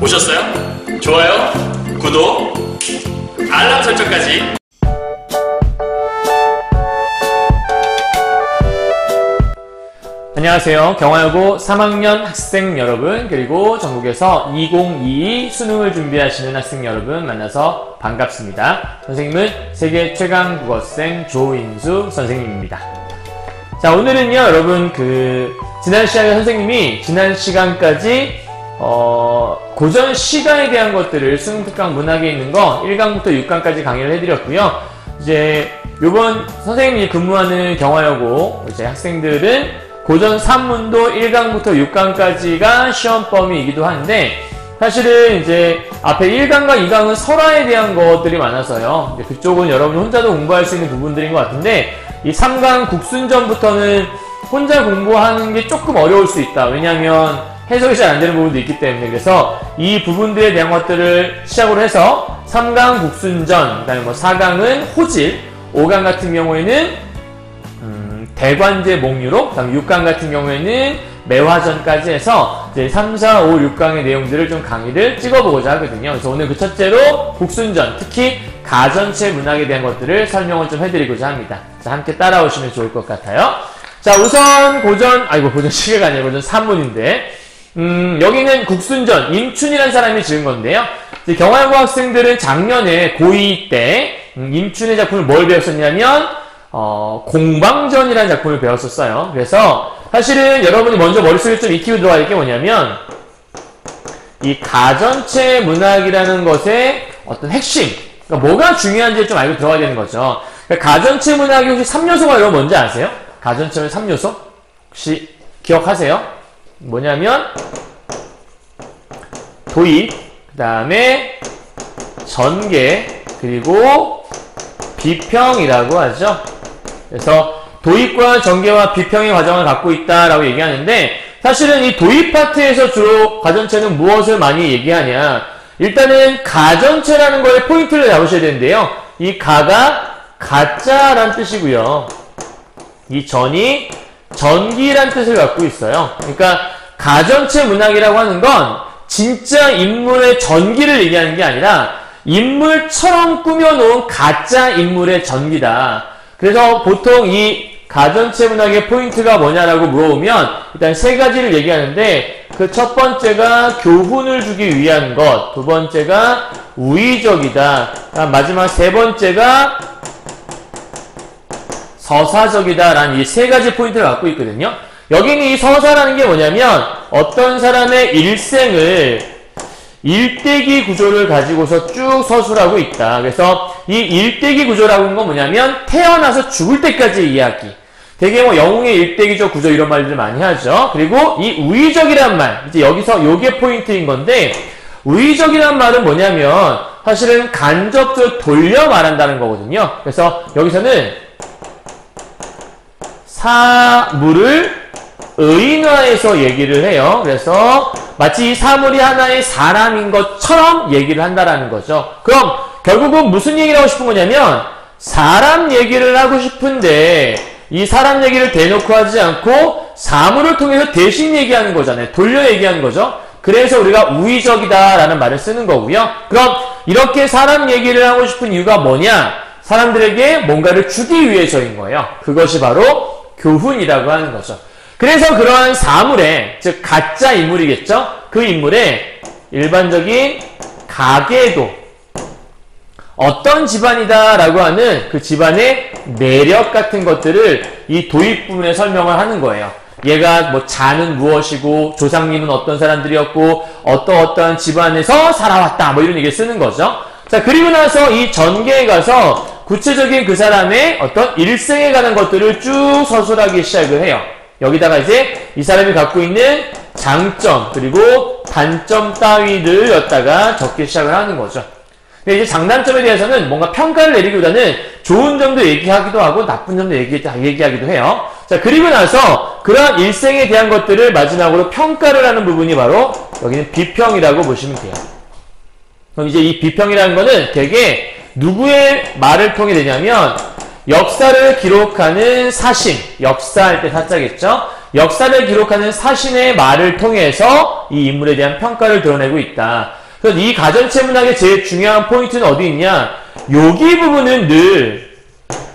보셨어요? 좋아요, 구독, 알람 설정까지. 안녕하세요. 경화여고 3학년 학생 여러분, 그리고 전국에서 2022 수능을 준비하시는 학생 여러분 만나서 반갑습니다. 선생님은 세계 최강 국어생 조인수 선생님입니다. 자, 오늘은요, 여러분, 지난 시간에 선생님이 지난 시간까지 고전 시가에 대한 것들을 수능 특강 문학에 있는 거 1강부터 6강까지 강의를 해드렸고요. 이제 요번 선생님이 근무하는 경화여고 이제 학생들은 고전 산문도 1강부터 6강까지가 시험 범위이기도 한데, 사실은 이제 앞에 1강과 2강은 설화에 대한 것들이 많아서요. 이제 그쪽은 여러분 혼자도 공부할 수 있는 부분들인 것 같은데, 이 3강 국순전부터는 혼자 공부하는 게 조금 어려울 수 있다. 왜냐하면 해석이 잘 안 되는 부분도 있기 때문에. 그래서 이 부분들에 대한 것들을 시작으로 해서 3강 국순전, 그 다음에 뭐 4강은 호질, 5강 같은 경우에는 대관제 목유록, 그 다음에 6강 같은 경우에는 매화전까지 해서 이제 3, 4, 5, 6강의 내용들을 좀 강의를 찍어보고자 하거든요. 그래서 오늘 그 첫째로 국순전, 특히 가전체 문학에 대한 것들을 설명을 좀 해드리고자 합니다. 자, 함께 따라오시면 좋을 것 같아요. 자, 우선 고전 시가가 아니라 고전 산문인데, 여기는 국순전, 임춘이라는 사람이 지은 건데요. 이제 경화여고 학생들은 작년에 고2 때, 임춘의 작품을 뭘 배웠었냐면, 공방전이라는 작품을 배웠었어요. 그래서 사실은 여러분이 먼저 머릿속에 좀 익히고 들어가야 될 게 뭐냐면, 이 가전체 문학이라는 것의 어떤 핵심, 그러니까 뭐가 중요한지 좀 알고 들어가야 되는 거죠. 그러니까 가전체 문학이 혹시 3요소가 여러분 뭔지 아세요? 가전체의 3요소? 혹시 기억하세요? 뭐냐면 도입, 그 다음에 전개, 그리고 비평이라고 하죠. 그래서 도입과 전개와 비평의 과정을 갖고 있다라고 얘기하는데, 사실은 이 도입 파트에서 주로 가전체는 무엇을 많이 얘기하냐, 일단은 가전체라는 거에 포인트를 잡으셔야 되는데요. 이 가가 가짜란 뜻이고요, 이 전이 전기란 뜻을 갖고 있어요. 그러니까 가전체 문학이라고 하는 건 진짜 인물의 전기를 얘기하는 게 아니라 인물처럼 꾸며놓은 가짜 인물의 전기다. 그래서 보통 이 가전체 문학의 포인트가 뭐냐라고 물어보면 일단 세 가지를 얘기하는데, 그 첫 번째가 교훈을 주기 위한 것, 두 번째가 우의적이다, 마지막 세 번째가 서사적이다 라는 이 세 가지 포인트를 갖고 있거든요. 여기는 이 서사라는 게 뭐냐면 어떤 사람의 일생을 일대기 구조를 가지고서 쭉 서술하고 있다. 그래서 이 일대기 구조라고 하는 건 뭐냐면 태어나서 죽을 때까지의 이야기. 되게 뭐 영웅의 일대기적 구조 이런 말들 많이 하죠. 그리고 이 우의적이란 말, 이제 여기서 요게 포인트인 건데, 우의적이란 말은 뭐냐면 사실은 간접적으로 돌려 말한다는 거거든요. 그래서 여기서는 사물을 의인화해서 얘기를 해요. 그래서 마치 이 사물이 하나의 사람인 것처럼 얘기를 한다라는 거죠. 그럼 결국은 무슨 얘기를 하고 싶은 거냐면, 사람 얘기를 하고 싶은데 이 사람 얘기를 대놓고 하지 않고 사물을 통해서 대신 얘기하는 거잖아요. 돌려 얘기하는 거죠. 그래서 우리가 우의적이다라는 말을 쓰는 거고요. 그럼 이렇게 사람 얘기를 하고 싶은 이유가 뭐냐? 사람들에게 뭔가를 주기 위해서인 거예요. 그것이 바로 교훈이라고 하는 거죠. 그래서 그러한 사물에, 즉 가짜 인물이겠죠? 그 인물의 일반적인 가계도, 어떤 집안이다 라고 하는 그 집안의 매력 같은 것들을 이 도입 부분에 설명을 하는 거예요. 얘가 뭐 자는 무엇이고, 조상님은 어떤 사람들이었고, 어떠한 집안에서 살아왔다, 뭐 이런 얘기를 쓰는 거죠. 자, 그리고 나서 이 전개에 가서 구체적인 그 사람의 어떤 일생에 관한 것들을 쭉 서술하기 시작을 해요. 여기다가 이제 이 사람이 갖고 있는 장점 그리고 단점 따위를 갖다가 적기 시작을 하는 거죠. 근데 이제 장단점에 대해서는 뭔가 평가를 내리기보다는 좋은 점도 얘기하기도 하고 나쁜 점도 얘기하기도 해요. 자, 그리고 나서 그러한 일생에 대한 것들을 마지막으로 평가를 하는 부분이 바로 여기는 비평이라고 보시면 돼요. 그럼 이제 이 비평이라는 거는 되게 누구의 말을 통해 되냐면 역사를 기록하는 사신, 역사할 때 사자겠죠? 역사를 기록하는 사신의 말을 통해서 이 인물에 대한 평가를 드러내고 있다. 그래서 이 가전체 문학의 제일 중요한 포인트는 어디 있냐? 여기 부분은 늘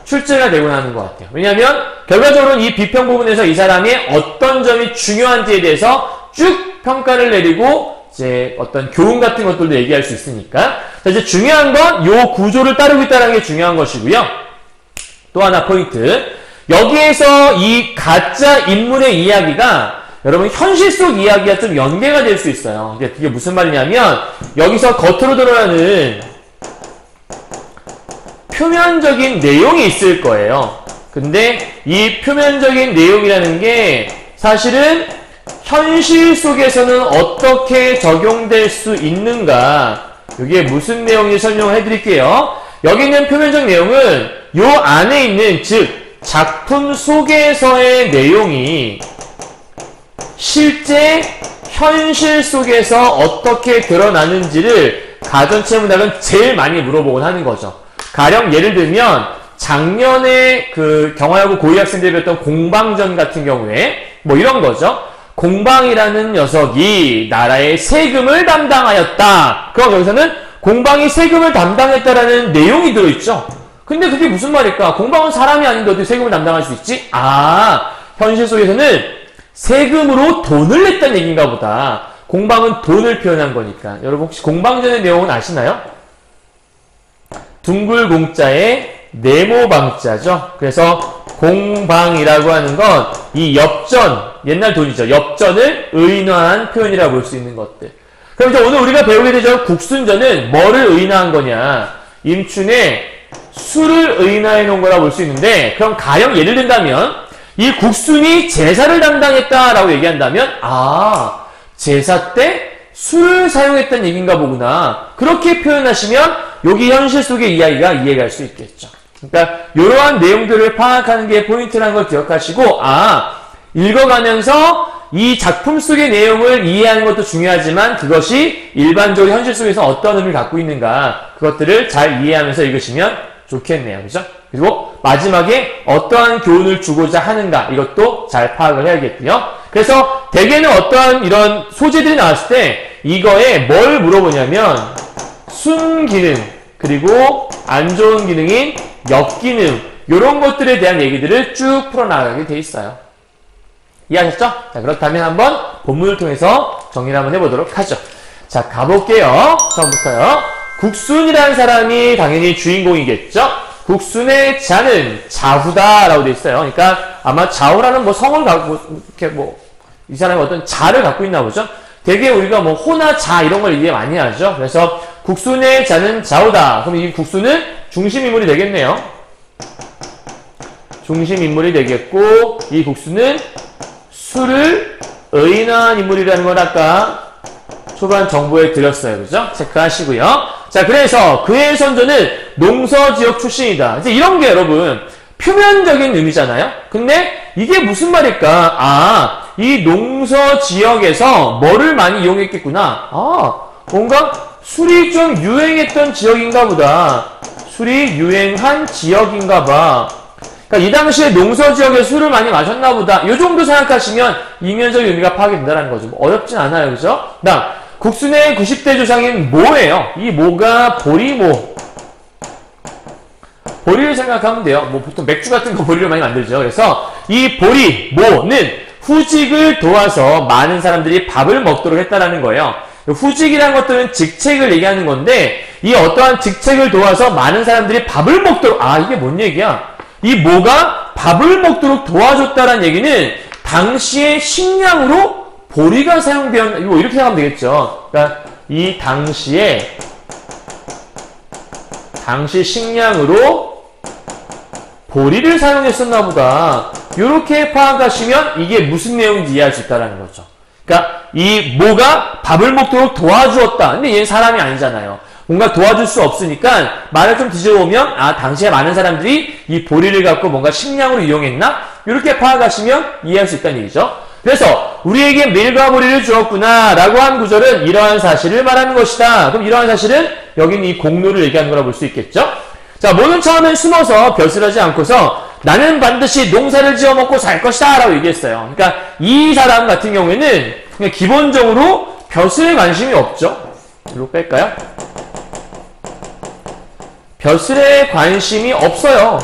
출제가 되곤 하는 것 같아요. 왜냐하면 결과적으로는 이 비평 부분에서 이 사람의 어떤 점이 중요한지에 대해서 쭉 평가를 내리고 이제 어떤 교훈 같은 것들도 얘기할 수 있으니까. 자, 이제 중요한 건 요 구조를 따르고 있다는 게 중요한 것이고요. 또 하나 포인트. 여기에서 이 가짜 인물의 이야기가 여러분 현실 속 이야기가 좀 연계가 될 수 있어요. 그게 무슨 말이냐면 여기서 겉으로 드러나는 표면적인 내용이 있을 거예요. 근데 이 표면적인 내용이라는 게 사실은 현실 속에서는 어떻게 적용될 수 있는가, 이게 무슨 내용인지 설명을 해드릴게요. 여기 있는 표면적 내용은 요 안에 있는, 즉 작품 속에서의 내용이 실제 현실 속에서 어떻게 드러나는지를 가전체 문학은 제일 많이 물어보곤 하는 거죠. 가령 예를 들면 작년에 그 경화여고 고위 학생들이 배웠던 공방전 같은 경우에 뭐 이런 거죠. 공방이라는 녀석이 나라의 세금을 담당하였다. 그럼 여기서는 공방이 세금을 담당했다라는 내용이 들어있죠. 근데 그게 무슨 말일까? 공방은 사람이 아닌데 어떻게 세금을 담당할 수 있지? 아, 현실 속에서는 세금으로 돈을 냈다는 얘기인가 보다. 공방은 돈을 표현한 거니까. 여러분 혹시 공방전의 내용은 아시나요? 둥글공자의 네모방자죠. 그래서 공방이라고 하는 건 이 엽전, 옛날 돈이죠. 엽전을 의인화한 표현이라고 볼 수 있는 것들. 그럼 이제 오늘 우리가 배우게 되죠. 국순전은 뭐를 의인화한 거냐? 임춘의 술을 의인화해 놓은 거라고 볼 수 있는데, 그럼 가령 예를 든다면 이 국순이 제사를 담당했다라고 얘기한다면, 아, 제사 때 술을 사용했다는 얘기인가 보구나. 그렇게 표현하시면 여기 현실 속의 이야기가 이해갈 수 있겠죠. 그러니까 이러한 내용들을 파악하는 게 포인트라는 걸 기억하시고, 아, 읽어가면서 이 작품 속의 내용을 이해하는 것도 중요하지만 그것이 일반적으로 현실 속에서 어떤 의미를 갖고 있는가, 그것들을 잘 이해하면서 읽으시면 좋겠네요. 그죠? 그리고 마지막에 어떠한 교훈을 주고자 하는가, 이것도 잘 파악을 해야겠고요. 그래서 대개는 어떠한 이런 소재들이 나왔을 때 이거에 뭘 물어보냐면 순기능, 그리고 안 좋은 기능인 역기능, 이런 것들에 대한 얘기들을 쭉 풀어나가게 돼 있어요. 이해하셨죠? 자, 그렇다면 한번 본문을 통해서 정리를 한번 해보도록 하죠. 자, 가볼게요. 처음부터요. 국순이라는 사람이 당연히 주인공이겠죠? 국순의 자는 자후다라고 돼 있어요. 그러니까 아마 자후라는 뭐 성을 갖고, 이렇게 뭐, 이 사람이 어떤 자를 갖고 있나 보죠? 되게 우리가 뭐 호나 자 이런 걸 이해 많이 하죠? 그래서 국순의 자는 자후다. 그럼 이 국순은 중심인물이 되겠네요. 중심인물이 되겠고, 이 국순은 술을 의인화한 인물이라는 걸 아까 초반 정보에 드렸어요. 그죠? 체크하시고요. 자, 그래서 그의 선조는 농서지역 출신이다. 이제 이런 게 여러분 표면적인 의미잖아요. 근데 이게 무슨 말일까? 아, 이 농서지역에서 뭐를 많이 이용했겠구나. 아, 뭔가 술이 좀 유행했던 지역인가 보다. 술이 유행한 지역인가 봐. 그러니까 이 당시에 농서지역에 술을 많이 마셨나 보다. 이 정도 생각하시면 이면적인 의미가 파악이 된다는 거죠. 뭐 어렵진 않아요. 그죠? 다음, 국순의 90대 조상인 모예요. 이 모가 보리모. 보리를 생각하면 돼요. 뭐 보통 맥주 같은 거 보리를 많이 만들죠. 그래서 이 보리모는 후직을 도와서 많은 사람들이 밥을 먹도록 했다라는 거예요. 후직이라는 것들은 직책을 얘기하는 건데, 이 어떠한 직책을 도와서 많은 사람들이 밥을 먹도록, 아, 이게 뭔 얘기야? 이 모가 밥을 먹도록 도와줬다는 얘기는 당시의 식량으로 보리가 사용되었나, 이거 이렇게 생각하면 되겠죠. 그러니까 이 당시 식량으로 보리를 사용했었나 보다. 이렇게 파악하시면 이게 무슨 내용인지 이해할 수 있다는 거죠. 그러니까 이 모가 밥을 먹도록 도와주었다. 근데 얘는 사람이 아니잖아요. 뭔가 도와줄 수 없으니까 말을 좀 뒤져보면, 아, 당시에 많은 사람들이 이 보리를 갖고 뭔가 식량으로 이용했나? 이렇게 파악하시면 이해할 수 있다는 얘기죠. 그래서 우리에게 밀과 보리를 주었구나 라고 한 구절은 이러한 사실을 말하는 것이다. 그럼 이러한 사실은 여기는 이 공로를 얘기하는 거라 볼 수 있겠죠. 자, 모는 처음엔 숨어서 벼슬하지 않고서 나는 반드시 농사를 지어 먹고 살 것이다 라고 얘기했어요. 그러니까 이 사람 같은 경우에는 그냥 기본적으로 벼슬에 관심이 없죠. 이로 뺄까요? 벼슬에 관심이 없어요.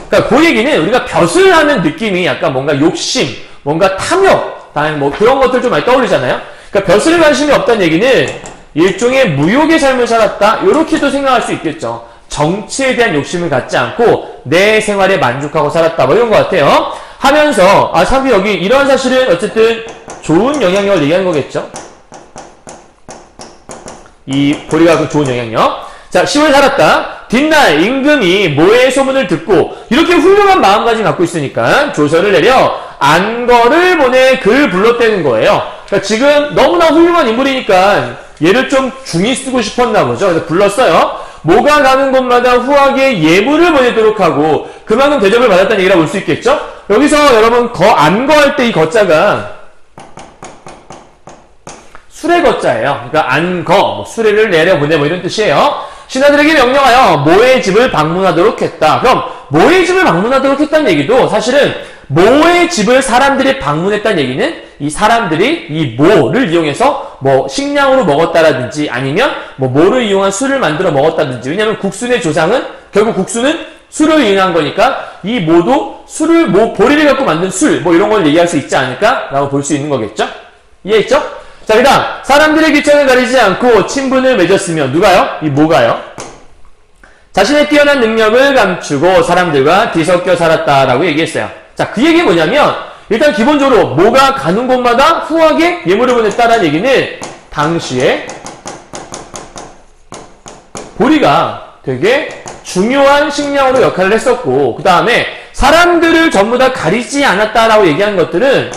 그러니까 그 얘기는 우리가 벼슬 하는 느낌이 약간 뭔가 욕심, 뭔가 탐욕, 뭐 그런 것들 좀 많이 떠올리잖아요. 그러니까 벼슬에 관심이 없다는 얘기는 일종의 무욕의 삶을 살았다, 이렇게도 생각할 수 있겠죠. 정치에 대한 욕심을 갖지 않고 내 생활에 만족하고 살았다, 뭐 이런 것 같아요. 하면서 참 여기 이런 사실은 어쨌든 좋은 영향력을 얘기하는 거겠죠. 이 보리가 그 좋은 영향력. 자, 10을 살았다. 뒷날 임금이 모의 소문을 듣고 이렇게 훌륭한 마음가짐 갖고 있으니까 조서를 내려 안거를 보내 글 불렀다는 거예요. 그러니까 지금 너무나 훌륭한 인물이니까 얘를 좀 중히 쓰고 싶었나 보죠. 그래서 불렀어요. 모가 가는 곳마다 후하게 예물을 보내도록 하고 그만큼 대접을 받았다는 얘기라고 볼 수 있겠죠. 여기서 여러분 안거할 때 이 거자가 수레 거자예요. 그러니까 안거, 수레를 내려보내 뭐 이런 뜻이에요. 신하들에게 명령하여 모의 집을 방문하도록 했다. 그럼 모의 집을 방문하도록 했다는 얘기도 사실은 모의 집을 사람들이 방문했다는 얘기는 이 사람들이 이 모를 이용해서 뭐 식량으로 먹었다라든지 아니면 뭐 모를 이용한 술을 만들어 먹었다든지. 왜냐하면 국순의 조상은 결국 국수는 술을 이용한 거니까 이 모도 술을 보리를 갖고 만든 술 뭐 이런 걸 얘기할 수 있지 않을까라고 볼 수 있는 거겠죠. 이해했죠? 자, 그 다음 사람들의 귀천을 가리지 않고 친분을 맺었으며 누가요? 이 모가요? 자신의 뛰어난 능력을 감추고 사람들과 뒤섞여 살았다라고 얘기했어요. 자, 그 얘기는 뭐냐면 일단 기본적으로 모가 가는 곳마다 후하게 예물을 보냈다라는 얘기는 당시에 보리가 되게 중요한 식량으로 역할을 했었고 그 다음에 사람들을 전부 다 가리지 않았다라고 얘기한 것들은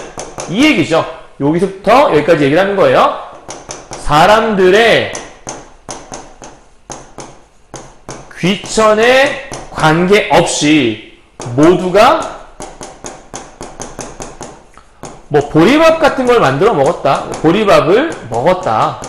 이 얘기죠. 여기서부터 여기까지 얘기를 하는 거예요. 사람들의 귀천에 관계없이 모두가 뭐 보리밥 같은 걸 만들어 먹었다. 보리밥을 먹었다.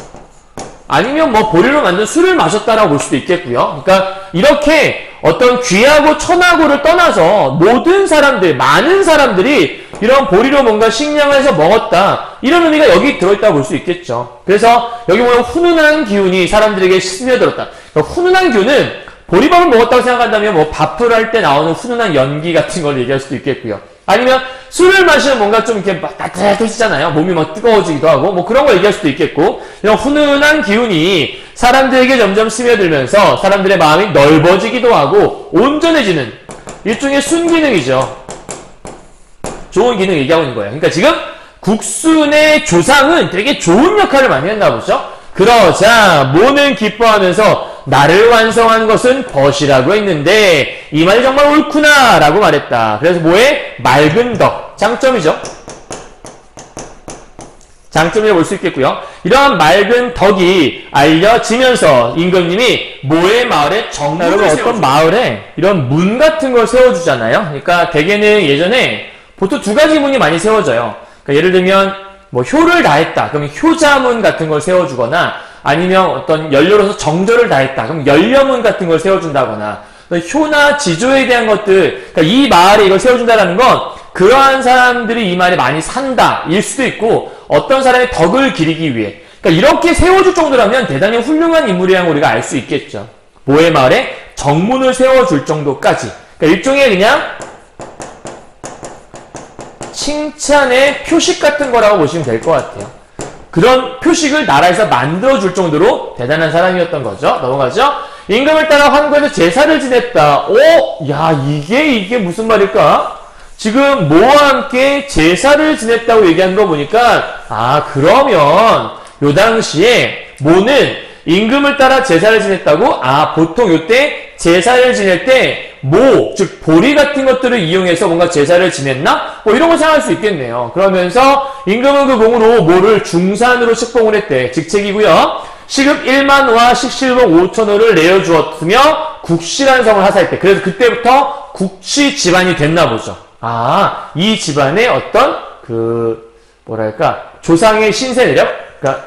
아니면 뭐 보리로 만든 술을 마셨다라고 볼 수도 있겠고요. 그러니까 이렇게 어떤 귀하고 천하고를 떠나서 모든 사람들, 많은 사람들이 이런 보리로 뭔가 식량을 해서 먹었다. 이런 의미가 여기 들어있다고 볼 수 있겠죠. 그래서 여기 보면 훈훈한 기운이 사람들에게 스며들었다. 그러니까 훈훈한 기운은 보리밥을 먹었다고 생각한다면 뭐 밥을 할 때 나오는 훈훈한 연기 같은 걸 얘기할 수도 있겠고요. 아니면 술을 마시면 뭔가 좀 이렇게 막 따뜻해지잖아요. 몸이 막 뜨거워지기도 하고 뭐 그런 걸 얘기할 수도 있겠고 이런 훈훈한 기운이 사람들에게 점점 스며들면서 사람들의 마음이 넓어지기도 하고 온전해지는 일종의 순기능이죠. 좋은 기능 얘기하고 있는 거예요. 그러니까 지금 국순의 조상은 되게 좋은 역할을 많이 했나 보죠. 그러자 모는 기뻐하면서 나를 완성한 것은 벗이라고 했는데 이 말이 정말 옳구나 라고 말했다. 그래서 뭐에? 맑은 덕. 장점이죠. 장점이라고 볼 수 있겠고요. 이러한 맑은 덕이 알려지면서 임금님이 모의 마을에 정문을 어떤 마을에 이런 문 같은 걸 세워주잖아요. 그러니까 대개는 예전에 보통 두 가지 문이 많이 세워져요. 그러니까 예를 들면 뭐 효를 다했다. 그러면 효자문 같은 걸 세워주거나 아니면 어떤 연료로서 정절을 다했다. 그럼 연료문 같은 걸 세워준다거나 효나 지조에 대한 것들, 그러니까 이 마을에 이걸 세워준다라는 건 그러한 사람들이 이 마을에 많이 산다 일 수도 있고 어떤 사람의 덕을 기리기 위해 그러니까 이렇게 세워줄 정도라면 대단히 훌륭한 인물이라는 걸 우리가 알 수 있겠죠. 모의 마을에 정문을 세워줄 정도까지 그러니까 일종의 그냥 칭찬의 표식 같은 거라고 보시면 될 것 같아요. 그런 표식을 나라에서 만들어줄 정도로 대단한 사람이었던 거죠. 넘어가죠. 임금을 따라 환구에서 제사를 지냈다. 야 이게 무슨 말일까? 지금 모와 함께 제사를 지냈다고 얘기한 거 보니까 그러면 요 당시에 모는 임금을 따라 제사를 지냈다고? 보통 요때 제사를 지낼 때 모, 즉 보리 같은 것들을 이용해서 뭔가 제사를 지냈나? 뭐 이런 거 생각할 수 있겠네요. 그러면서 임금은 그 공으로 모를 중산으로 책봉을 했대. 직책이고요. 시급 1만호와 식실봉 5천호를 내어주었으며 국시라는 성을 하사했대. 그래서 그때부터 국시 집안이 됐나 보죠. 이 집안의 어떤 뭐랄까 조상의 신세 내력? 그러니까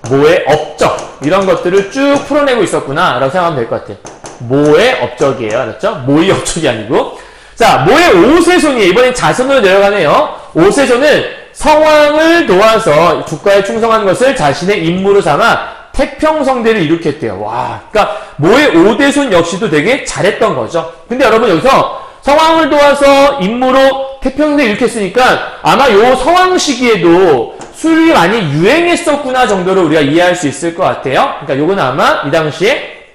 모의 업적 이런 것들을 쭉 풀어내고 있었구나 라고 생각하면 될 것 같아요. 모의 업적이에요. 알았죠? 모의 업적이 아니고. 자, 모의 오세손이에요. 이번엔 자손으로 내려가네요. 오세손은 성왕을 도와서 주가에 충성한 것을 자신의 임무로 삼아 태평성대를 일으켰대요. 와, 그러니까 모의 오대손 역시도 되게 잘했던 거죠. 근데 여러분 여기서 성왕을 도와서 임무로 태평성대를 일으켰으니까 아마 요 성왕 시기에도 술이 많이 유행했었구나 정도로 우리가 이해할 수 있을 것 같아요. 그러니까 요건 아마 이 당시에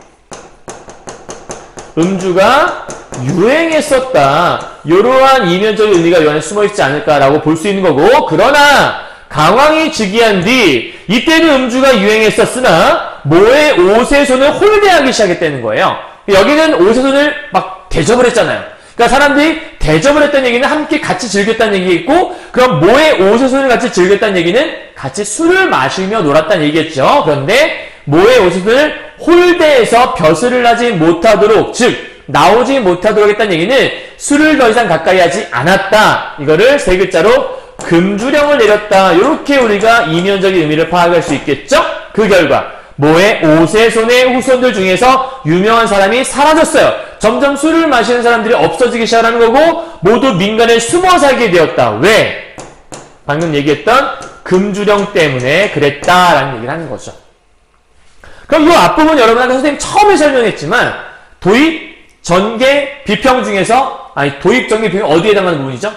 음주가 유행했었다. 이러한 이면적인 의미가 이 안에 숨어있지 않을까라고 볼 수 있는 거고, 그러나 강왕이 즉위한 뒤 이때는 음주가 유행했었으나 모의 오세손을 홀대하기 시작했다는 거예요. 여기는 오세손을 막 대접을 했잖아요. 그러니까 사람들이 대접을 했다는 얘기는 함께 같이 즐겼다는 얘기겠고, 그럼 모의 오세손을 같이 즐겼다는 얘기는 같이 술을 마시며 놀았다는 얘기겠죠. 그런데 모의 오세손을 홀대해서 벼슬을 하지 못하도록, 즉 나오지 못하도록 했다는 얘기는 술을 더 이상 가까이 하지 않았다. 이거를 세 글자로 금주령을 내렸다. 이렇게 우리가 이면적인 의미를 파악할 수 있겠죠? 그 결과 모의 오세손의 후손들 중에서 유명한 사람이 사라졌어요. 점점 술을 마시는 사람들이 없어지기 시작하는 거고 모두 민간에 숨어 살게 되었다. 왜? 방금 얘기했던 금주령 때문에 그랬다라는 얘기를 하는 거죠. 그럼 이 앞부분 여러분한테 선생님 처음에 설명했지만 도입, 전개, 비평 중에서 도입, 전개, 비평 어디에 해당하는 부분이죠?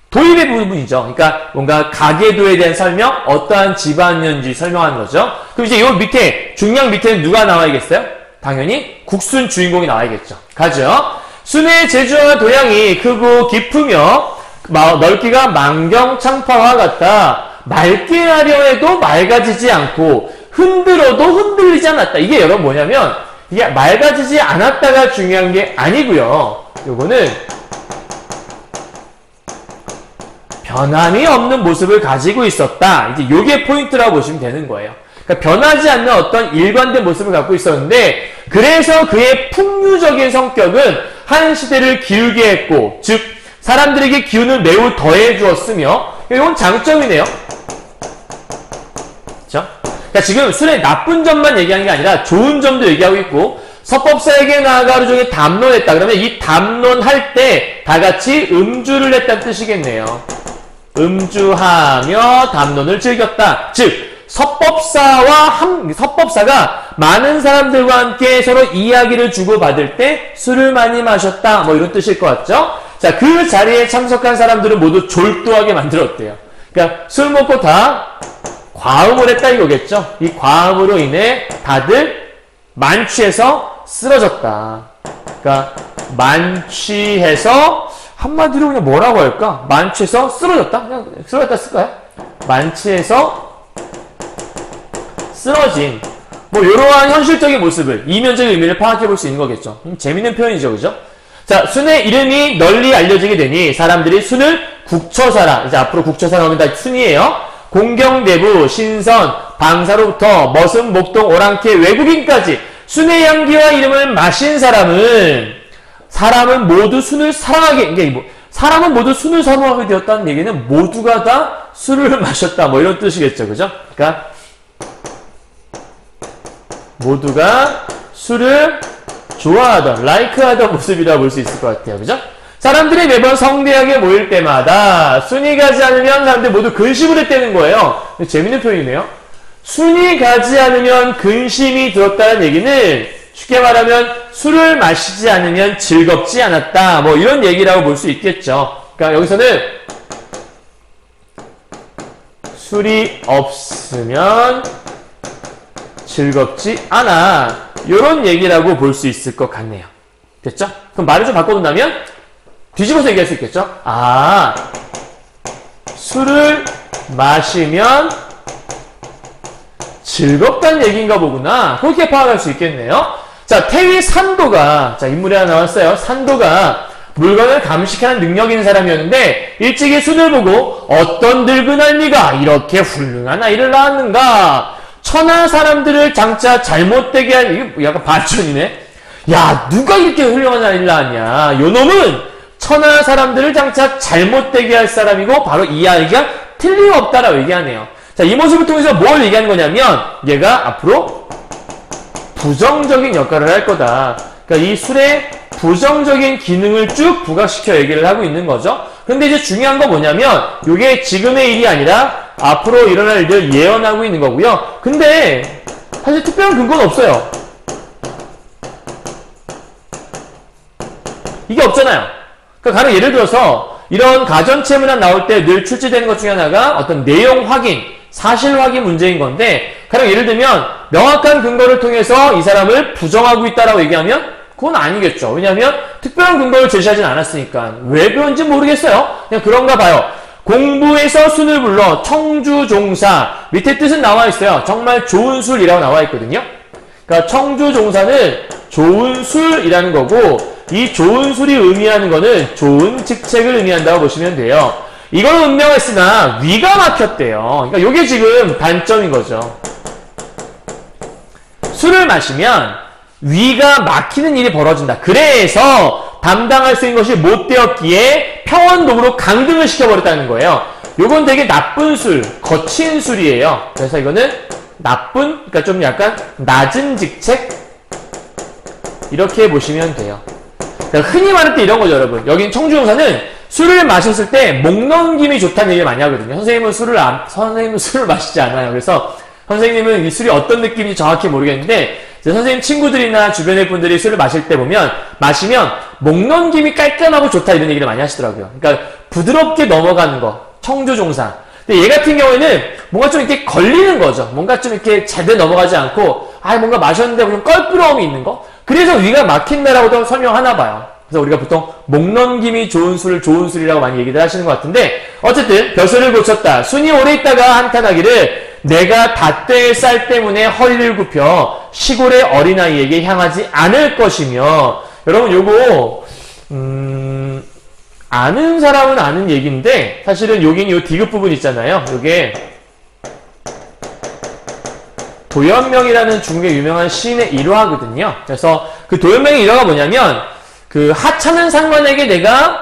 도입의 부분이죠. 그러니까 뭔가 가계도에 대한 설명, 어떠한 집안이었는지 설명하는 거죠. 그럼 이제 이 밑에, 중량 밑에는 누가 나와야겠어요? 당연히 국순 주인공이 나와야겠죠. 가죠. 순의 제주와 도양이 크고 깊으며 넓기가 만경창파와 같다. 맑게 하려 해도 맑아지지 않고 흔들어도 흔들리지 않았다. 이게 여러분 뭐냐면 이게 맑아지지 않았다가 중요한 게 아니고요. 요거는 변함이 없는 모습을 가지고 있었다. 이제 요게 포인트라고 보시면 되는 거예요. 그러니까 변하지 않는 어떤 일관된 모습을 갖고 있었는데 그래서 그의 풍류적인 성격은 한 시대를 기울게 했고 즉 사람들에게 기운을 매우 더해 주었으며 이건 장점이네요. 그렇죠? 그러니까 지금 술의 나쁜 점만 얘기하는 게 아니라 좋은 점도 얘기하고 있고 서법사에게 나아가 하루 종일 담론했다. 그러면 이 담론할 때 다 같이 음주를 했다는 뜻이겠네요. 음주하며 담론을 즐겼다. 즉 서법사가 많은 사람들과 함께 서로 이야기를 주고받을 때 술을 많이 마셨다. 뭐 이런 뜻일 것 같죠? 자, 그 자리에 참석한 사람들은 모두 졸도하게 만들었대요. 그러니까 술 먹고 다 과음을 했다 이거겠죠? 이 과음으로 인해 다들 만취해서 쓰러졌다. 그러니까 만취해서 한마디로 그냥 뭐라고 할까? 만취해서 쓰러졌다? 그냥 쓰러졌다 쓸까요? 만취해서 쓰러진 뭐 이러한 현실적인 모습을 이면적인 의미를 파악해 볼 수 있는 거겠죠. 재밌는 표현이죠. 그죠? 자, 순의 이름이 널리 알려지게 되니 사람들이 순을 국처사라. 이제 앞으로 국처사라 하면 다 순이에요. 공경대부, 신선, 방사로부터 머슴, 목동, 오랑캐, 외국인까지 순의 향기와 이름을 마신 사람은 모두 순을 사랑하게, 그러니까 사람은 모두 순을 선호하게 되었다는 얘기는 모두가 다 술을 마셨다. 뭐 이런 뜻이겠죠. 그죠? 그러니까 모두가 술을 좋아하던, 라이크하던 모습이라고 볼 수 있을 것 같아요. 그죠? 사람들이 매번 성대하게 모일 때마다 순이 가지 않으면 사람들 모두 근심을 했다는 거예요. 재밌는 표현이네요. 순이 가지 않으면 근심이 들었다는 얘기는 쉽게 말하면 술을 마시지 않으면 즐겁지 않았다. 뭐 이런 얘기라고 볼 수 있겠죠. 그러니까 여기서는 술이 없으면 즐겁지 않아. 이런 얘기라고 볼 수 있을 것 같네요. 됐죠? 그럼 말을 좀 바꿔본다면 뒤집어서 얘기할 수 있겠죠? 아, 술을 마시면 즐겁다는 얘기인가 보구나. 그렇게 파악할 수 있겠네요. 자, 태위 산도가, 자, 인물이 하나 나왔어요. 산도가 물건을 감식하는 능력이 있는 사람이었는데 일찍이 순을 보고 어떤 늙은 할미가 이렇게 훌륭한 아이를 낳았는가. 천하 사람들을 장차 잘못되게 한, 이게 약간 반전이네. 야, 누가 이렇게 훌륭한 아이를 낳았냐. 요 놈은 천하 사람들을 장차 잘못되게 할 사람이고 바로 이 아이가 틀림없다라고 얘기하네요. 자, 이 모습을 통해서 뭘 얘기하는 거냐면 얘가 앞으로 부정적인 역할을 할 거다. 그러니까 그러니까 이 술의 부정적인 기능을 쭉 부각시켜 얘기를 하고 있는 거죠. 근데 이제 중요한 건 뭐냐면 이게 지금의 일이 아니라 앞으로 일어날 일을 예언하고 있는 거고요. 근데 사실 특별한 근거는 없어요. 이게 없잖아요. 그러니까 가령 예를 들어서 이런 가전체문학 나올 때 늘 출제되는 것 중에 하나가 어떤 내용 확인, 사실 확인 문제인 건데, 가령 예를 들면 명확한 근거를 통해서 이 사람을 부정하고 있다라고 얘기하면 그건 아니겠죠. 왜냐하면 특별한 근거를 제시하진 않았으니까. 왜 그런지 모르겠어요. 그냥 그런가 봐요. 공부에서 순을 불러 청주종사, 밑에 뜻은 나와 있어요. 정말 좋은 술이라고 나와 있거든요. 그러니까 청주종사는 좋은 술이라는 거고, 이 좋은 술이 의미하는 거는 좋은 직책을 의미한다고 보시면 돼요. 이건 은명했으나 위가 막혔대요. 그러니까 이게 지금 단점인 거죠. 술을 마시면 위가 막히는 일이 벌어진다. 그래서 담당할 수 있는 것이 못 되었기에 평원동으로 강등을 시켜버렸다는 거예요. 요건 되게 나쁜 술, 거친 술이에요. 그래서 이거는 나쁜, 그러니까 좀 약간 낮은 직책? 이렇게 보시면 돼요. 그러니까 흔히 말할 때 이런 거죠, 여러분. 여긴 청주용사는 술을 마셨을 때 목 넘김이 좋다는 얘기를 많이 하거든요. 선생님은 술을 마시지 않아요. 그래서 선생님은 이 술이 어떤 느낌인지 정확히 모르겠는데, 선생님 친구들이나 주변의 분들이 술을 마실 때 마시면 목 넘김이 깔끔하고 좋다 이런 얘기를 많이 하시더라고요. 그러니까 부드럽게 넘어가는 거, 청주종사. 근데 얘 같은 경우에는 뭔가 좀 이렇게 걸리는 거죠. 뭔가 좀 이렇게 제대로 넘어가지 않고, 뭔가 마셨는데 좀 껄끄러움이 있는 거? 그래서 위가 막힌다라고도 설명하나 봐요. 그래서 우리가 보통 목 넘김이 좋은 술을 좋은 술이라고 많이 얘기를 하시는 것 같은데, 어쨌든 벼슬을 고쳤다. 순이 오래 있다가 한탄하기를 내가 닷대의 쌀 때문에 허리를 굽혀 시골의 어린아이에게 향하지 않을 것이며, 여러분 요거 아는 사람은 아는 얘기인데 사실은 여긴 요 디귿 부분 있잖아요. 요게 도연명이라는 중국의 유명한 시인의 일화거든요. 그래서 그 도연명의 일화가 뭐냐면, 그 하찮은 상관에게 내가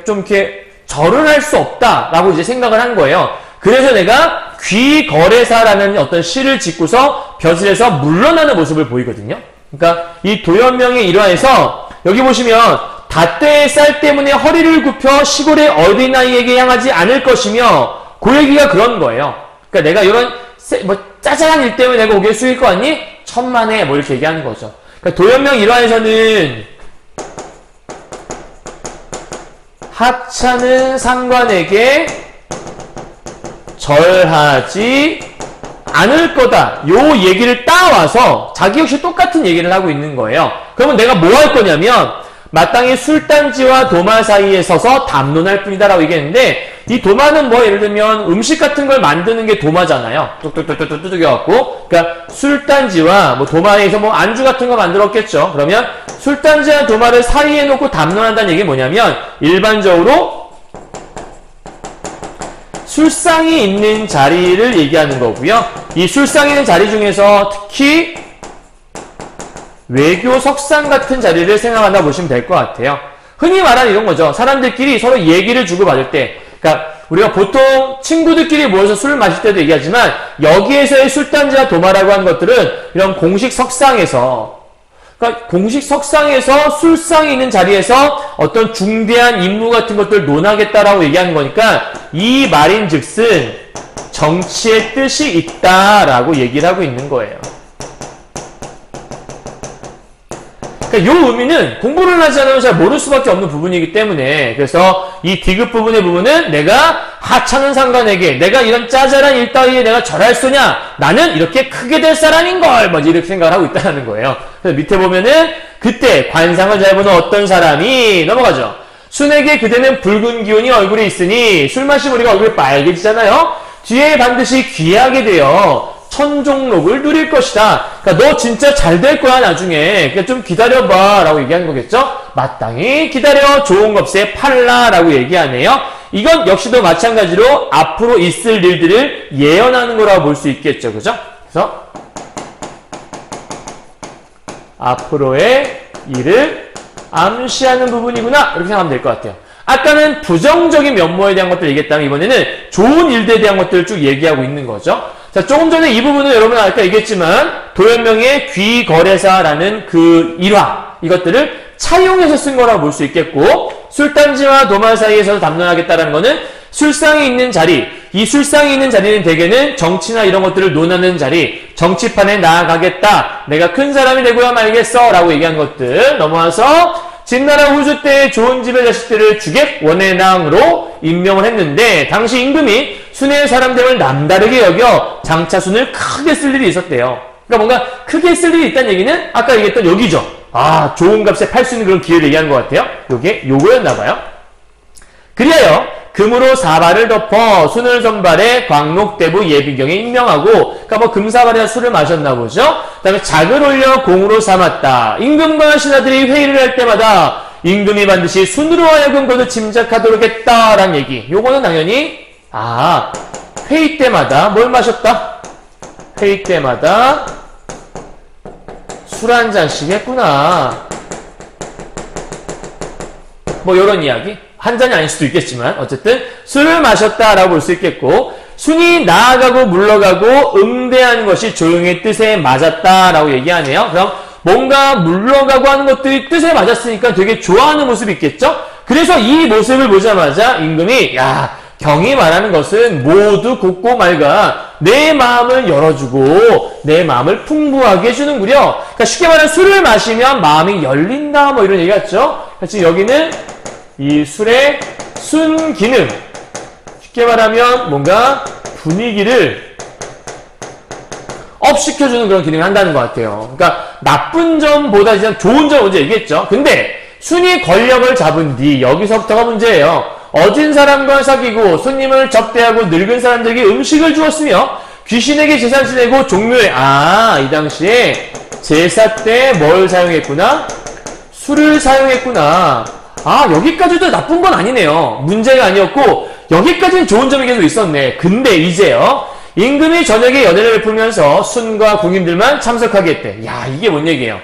좀 이렇게 절을 할 수 없다라고 이제 생각을 한 거예요. 그래서 내가 귀거래사라는 어떤 시를 짓고서 벼슬에서 물러나는 모습을 보이거든요. 그러니까 이 도연명의 일화에서 여기 보시면 닷대의 쌀 때문에 허리를 굽혀 시골의 어린아이에게 향하지 않을 것이며, 그 얘기가 그런 거예요. 그러니까 내가 이런 짜잘한 일 때문에 내가 고개 숙일 거 아니? 천만에 뭐 이렇게 얘기하는 거죠. 그러니까 도연명 일화에서는 하찮은 상관에게 절하지 않을 거다. 요 얘기를 따와서 자기 역시 똑같은 얘기를 하고 있는 거예요. 그러면 내가 뭐 할 거냐면 마땅히 술단지와 도마 사이에 서서 담론할 뿐이다라고 얘기했는데, 이 도마는 뭐 예를 들면 음식 같은 걸 만드는 게 도마잖아요. 뚝뚝뚝뚝뚝 두들겨갖고. 그러니까 술단지와 뭐 도마에서 뭐 안주 같은 거 만들었겠죠. 그러면 술단지와 도마를 사이에 놓고 담론한다는 얘기는 뭐냐면, 일반적으로 술상이 있는 자리를 얘기하는 거고요. 이 술상이 있는 자리 중에서 특히 외교 석상 같은 자리를 생각한다 보시면 될 것 같아요. 흔히 말하는 이런 거죠. 사람들끼리 서로 얘기를 주고받을 때, 그러니까 우리가 보통 친구들끼리 모여서 술을 마실 때도 얘기하지만, 여기에서의 술단지와 도마라고 하는 것들은 이런 공식 석상에서, 그러니까 공식 석상에서 술상이 있는 자리에서 어떤 중대한 임무 같은 것들을 논하겠다라고 얘기하는 거니까, 이 말인즉슨 정치의 뜻이 있다라고 얘기를 하고 있는 거예요. 그러니까 이 의미는 공부를 하지 않으면 잘 모를 수밖에 없는 부분이기 때문에, 그래서 이 디귿 부분의 부분은 내가 하찮은 상관에게 내가 이런 짜잘한 일 따위에 내가 절할 수냐, 나는 이렇게 크게 될 사람인걸, 뭐 이렇게 생각을 하고 있다는 거예요. 그래서 밑에 보면은 그때 관상을 잘 보는 어떤 사람이, 넘어가죠. 순에게 그대는 붉은 기운이 얼굴에 있으니, 술 마시면 우리가 얼굴이 빨개지잖아요. 뒤에 반드시 귀하게 되어 천종록을 누릴 것이다. 그러니까 너 진짜 잘 될 거야 나중에. 그러니까 좀 기다려봐 라고 얘기하는 거겠죠. 마땅히 기다려 좋은 값에 팔라 라고 얘기하네요. 이건 역시도 마찬가지로 앞으로 있을 일들을 예언하는 거라고 볼 수 있겠죠. 그죠? 그래서 앞으로의 일을 암시하는 부분이구나 이렇게 생각하면 될 것 같아요. 아까는 부정적인 면모에 대한 것들 얘기했다면, 이번에는 좋은 일들에 대한 것들을 쭉 얘기하고 있는 거죠. 자, 조금 전에 이 부분은 여러분 아까 얘기했지만 도연명의 귀거래사라는 그 일화, 이것들을 차용해서 쓴 거라고 볼 수 있겠고, 술단지와 도마 사이에서 담론하겠다라는 거는 술상이 있는 자리, 이 술상이 있는 자리는 대개는 정치나 이런 것들을 논하는 자리, 정치판에 나아가겠다, 내가 큰 사람이 되고야 말겠어 라고 얘기한 것들 넘어와서 진나라 후주 때 좋은 집의 자식들을 주객 원해낭으로 임명을 했는데, 당시 임금이 순의 사람됨을 남다르게 여겨 장차 순을 크게 쓸 일이 있었대요. 그러니까 뭔가 크게 쓸 일이 있다는 얘기는 아까 얘기했던 여기죠. 아, 좋은 값에 팔 수 있는 그런 기회를 얘기하는 것 같아요. 요거였나봐요. 그리하여 금으로 사발을 덮어 순을 선발해 광록대부 예비경에 임명하고, 그러니까 뭐 금사발이나 술을 마셨나 보죠. 그 다음에 작을 올려 공으로 삼았다. 임금과 신하들이 회의를 할 때마다 임금이 반드시 순으로 하여금 그것을 짐작하도록 했다라는 얘기. 요거는 당연히 회의 때마다 뭘 마셨다? 회의 때마다 술 한 잔씩 했구나. 뭐 요런 이야기. 한 잔이 아닐 수도 있겠지만 어쨌든 술을 마셨다라고 볼 수 있겠고, 순이 나아가고 물러가고 응대하는 것이 조용의 뜻에 맞았다라고 얘기하네요. 그럼 뭔가 물러가고 하는 것들이 뜻에 맞았으니까 되게 좋아하는 모습이 있겠죠? 그래서 이 모습을 보자마자 임금이 경이 말하는 것은 모두 곱고 맑아 내 마음을 열어주고 내 마음을 풍부하게 해주는구려. 그러니까 쉽게 말하면 술을 마시면 마음이 열린다 뭐 이런 얘기 같죠? 지금 여기는 이 술의 순 기능, 쉽게 말하면 뭔가 분위기를 업시켜주는 그런 기능을 한다는 것 같아요. 그러니까 나쁜 점보다 그냥 좋은 점을 먼저 얘기했죠. 근데 순이 권력을 잡은 뒤 여기서부터가 문제예요. 어진 사람과 사귀고 손님을 접대하고 늙은 사람들에게 음식을 주었으며 귀신에게 제사를 지내고 종묘에 이 당시에 제사 때 뭘 사용했구나? 술을 사용했구나. 여기까지도 나쁜 건 아니네요. 문제가 아니었고 여기까지는 좋은 점이 계속 있었네. 근데 이제요, 임금이 저녁에 연회를 베풀면서 순과 궁인들만 참석하게 했대. 이게 뭔 얘기예요?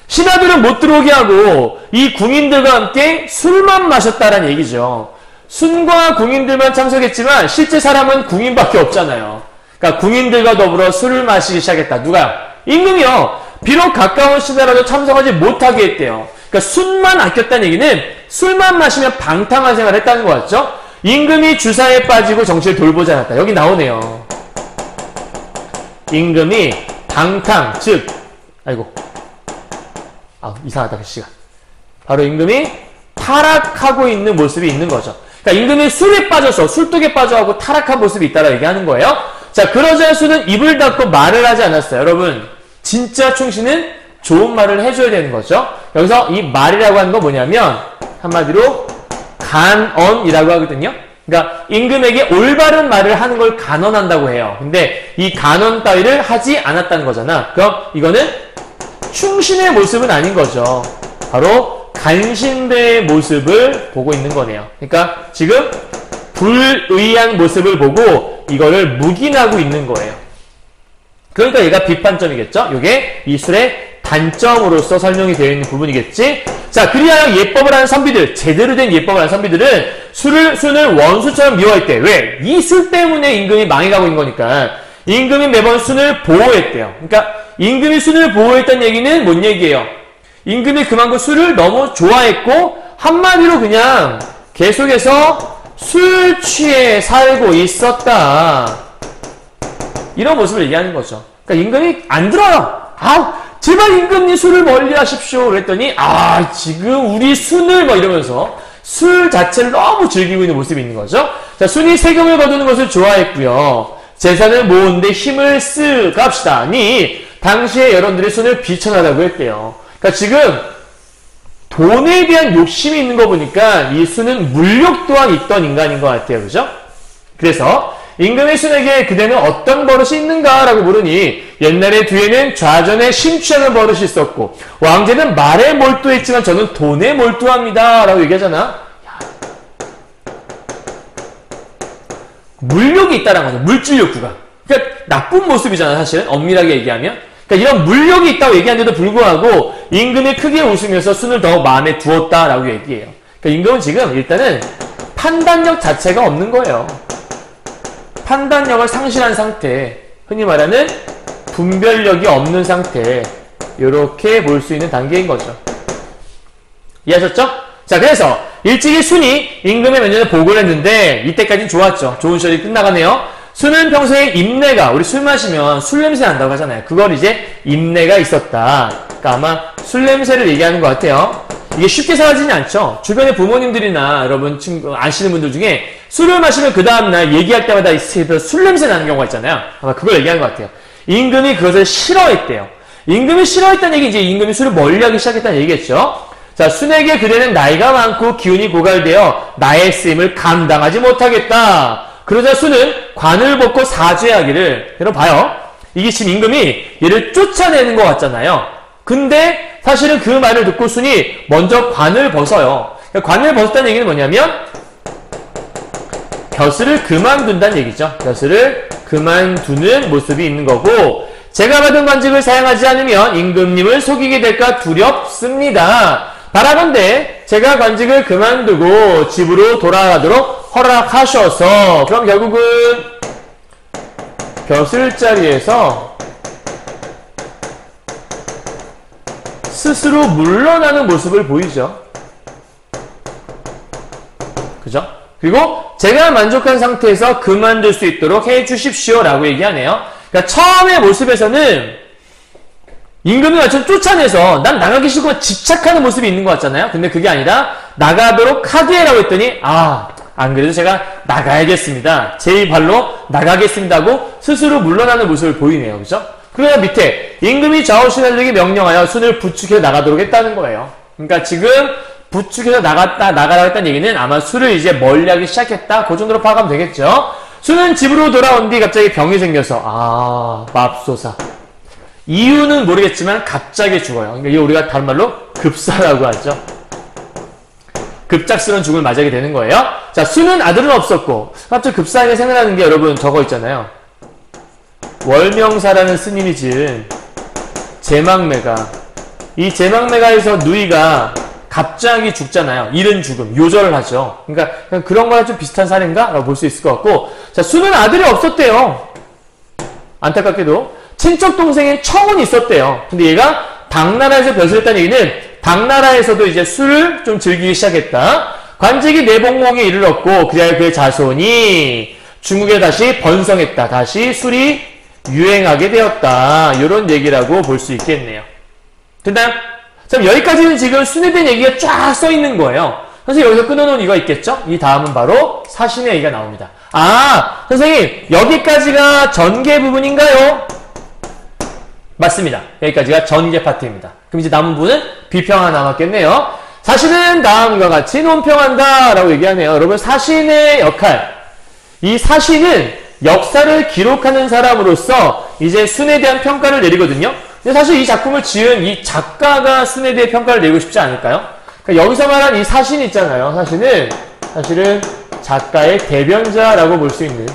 신하들은 못 들어오게 하고 이 궁인들과 함께 술만 마셨다라는 얘기죠. 순과 궁인들만 참석했지만 실제 사람은 궁인밖에 없잖아요. 그러니까 궁인들과 더불어 술을 마시기 시작했다. 누가요? 임금이요. 비록 가까운 신하라도 참석하지 못하게 했대요. 그러니까 술만 아꼈다는 얘기는 술만 마시면 방탕한 생활을 했다는 거 같죠? 임금이 주사에 빠지고 정치를 돌보지 않았다. 여기 나오네요. 임금이 방탕, 즉 이상하다 글씨가. 바로 임금이 타락하고 있는 모습이 있는 거죠. 그러니까 임금이 술에 빠져서 술독에 빠져하고 타락한 모습이 있다라고 얘기하는 거예요. 자, 그러자 순은 입을 닫고 말을 하지 않았어요. 여러분, 진짜 충신은 좋은 말을 해줘야 되는 거죠. 여기서 이 말이라고 하는 건 뭐냐면 한마디로 간언이라고 하거든요. 그러니까 임금에게 올바른 말을 하는 걸 간언한다고 해요. 근데 이 간언 따위를 하지 않았다는 거잖아. 그럼 이거는 충신의 모습은 아닌 거죠. 바로 간신배의 모습을 보고 있는 거네요. 그러니까 지금 불의한 모습을 보고 이거를 묵인하고 있는 거예요. 그러니까 얘가 비판점이겠죠? 이게 이 술의 단점으로서 설명이 되어 있는 부분이겠지? 자, 그리하여 예법을 하는 선비들, 제대로 된 예법을 하는 선비들은 순을 원수처럼 미워했대. 왜? 이 술 때문에 임금이 망해가고 있는 거니까. 임금이 매번 순을 보호했대요. 그러니까 임금이 순을 보호했다는 얘기는 뭔 얘기예요? 임금이 그만큼 술을 너무 좋아했고 한마디로 그냥 계속해서 술 취해 살고 있었다. 이런 모습을 얘기하는 거죠. 그러니까 임금이 안 들어요. 제발 임금님 술을 멀리 하십시오. 그랬더니 지금 우리 순을 이러면서 술 자체를 너무 즐기고 있는 모습이 있는 거죠. 자, 순이 세금을 거두는 것을 좋아했고요. 재산을 모으는데 힘을 쓰갑시다니 당시에 여러분들이 순을 비천하다고 했대요. 그러니까 지금 돈에 대한 욕심이 있는 거 보니까 이 순은 물욕 또한 있던 인간인 것 같아요. 그죠? 그래서 임금의 순에게 그대는 어떤 버릇이 있는가? 라고 물으니 옛날에 뒤에는 좌전에 심취하는 버릇이 있었고 왕제는 말에 몰두했지만 저는 돈에 몰두합니다. 라고 얘기하잖아. 물욕이 있다는 거죠. 물질 욕구가. 그러니까 나쁜 모습이잖아. 사실은 엄밀하게 얘기하면. 그러니까 이런 물욕이 있다고 얘기하는데도 불구하고 임금이 크게 웃으면서 순을 더 마음에 두었다라고 얘기해요. 그러니까 임금은 지금 일단은 판단력 자체가 없는 거예요. 판단력을 상실한 상태, 흔히 말하는 분별력이 없는 상태. 이렇게 볼 수 있는 단계인 거죠. 이해하셨죠? 자, 그래서 일찍이 순이 임금의 면전에 보고를 했는데 이때까지는 좋았죠. 좋은 시절이 끝나가네요. 순은 평소에 입내가, 우리 술 마시면 술 냄새 난다고 하잖아요. 그걸 이제 입내가 있었다. 그러니까 아마 술 냄새를 얘기하는 것 같아요. 이게 쉽게 사라지지 않죠. 주변에 부모님들이나 여러분 친구 아시는 분들 중에 술을 마시면 그 다음날 얘기할 때마다 술 냄새 나는 경우가 있잖아요. 아마 그걸 얘기하는 것 같아요. 임금이 그것을 싫어했대요. 임금이 싫어했다는 얘기, 이제 임금이 술을 멀리하기 시작했다는 얘기겠죠. 자, 순에게 그대는 나이가 많고 기운이 고갈되어 나의 쓰임을 감당하지 못하겠다. 그러자 순은 관을 벗고 사죄하기를, 여러분 봐요. 이게 지금 임금이 얘를 쫓아내는 것 같잖아요. 근데 사실은 그 말을 듣고 순이 먼저 관을 벗어요. 그러니까 관을 벗었다는 얘기는 뭐냐면 벼슬을 그만둔다는 얘기죠. 벼슬을 그만두는 모습이 있는 거고, 제가 받은 관직을 사용하지 않으면 임금님을 속이게 될까 두렵습니다. 바라건대 제가 관직을 그만두고 집으로 돌아가도록 허락하셔서, 그럼 결국은 벼슬 자리에서 스스로 물러나는 모습을 보이죠. 그죠? 그리고 제가 만족한 상태에서 그만둘 수 있도록 해주십시오 라고 얘기하네요. 그러니까 처음의 모습에서는 임금이 완전 쫓아내서 난 나가기 싫고 집착하는 모습이 있는 것 같잖아요. 근데 그게 아니라 나가도록 하게라고 했더니 안 그래도 제가 나가야겠습니다. 제 발로 나가겠습니다 하고 스스로 물러나는 모습을 보이네요. 그죠? 그러나 밑에 임금이 좌우신하들에게 명령하여 순을 부축해서 나가도록 했다는 거예요. 그러니까 지금 부축해서 나가라고 했다는 얘기는 아마 술을 이제 멀리하기 시작했다. 그 정도로 파악하면 되겠죠. 순은 집으로 돌아온 뒤 갑자기 병이 생겨서 맙소사. 이유는 모르겠지만 갑자기 죽어요. 그러니까 이거 우리가 다른 말로 급사라고 하죠. 급작스러운 죽음을 맞이하게 되는 거예요. 자, 순은 아들은 없었고, 갑자기 급사하게 생각나는 게 여러분 저거 있잖아요. 월명사라는 스님이 지은 제망매가, 이 제망매가에서 누이가 갑자기 죽잖아요. 이른 죽음, 요절을 하죠. 그러니까 그런 거랑 좀 비슷한 사례인가? 라고 볼 수 있을 것 같고, 자, 순은 아들이 없었대요. 안타깝게도. 친척 동생인 청은 있었대요. 근데 얘가 당나라에서 변수했다는 얘기는 당나라에서도 이제 술을 좀 즐기기 시작했다. 관직이 내복몽에 이르렀고, 그리하여 그의 자손이 중국에 다시 번성했다. 다시 술이 유행하게 되었다. 이런 얘기라고 볼 수 있겠네요. 됐나요? 자, 여기까지는 지금 순에 대한 얘기가 쫙 써 있는 거예요. 선생님 여기서 끊어놓은 이유가 있겠죠? 이 다음은 바로 사신의 얘기가 나옵니다. 선생님 여기까지가 전개 부분인가요? 맞습니다. 여기까지가 전개 파트입니다. 그럼 이제 남은 부분은 비평 하나 남았겠네요. 사신은 다음과 같이 논평한다 라고 얘기하네요. 여러분, 사신의 역할, 이 사신은 역사를 기록하는 사람으로서 이제 순에 대한 평가를 내리거든요. 근데 사실 이 작품을 지은 이 작가가 순에 대해 평가를 내리고 싶지 않을까요? 그러니까 여기서 말한 이 사신 있잖아요. 사실은 작가의 대변자라고 볼 수 있는,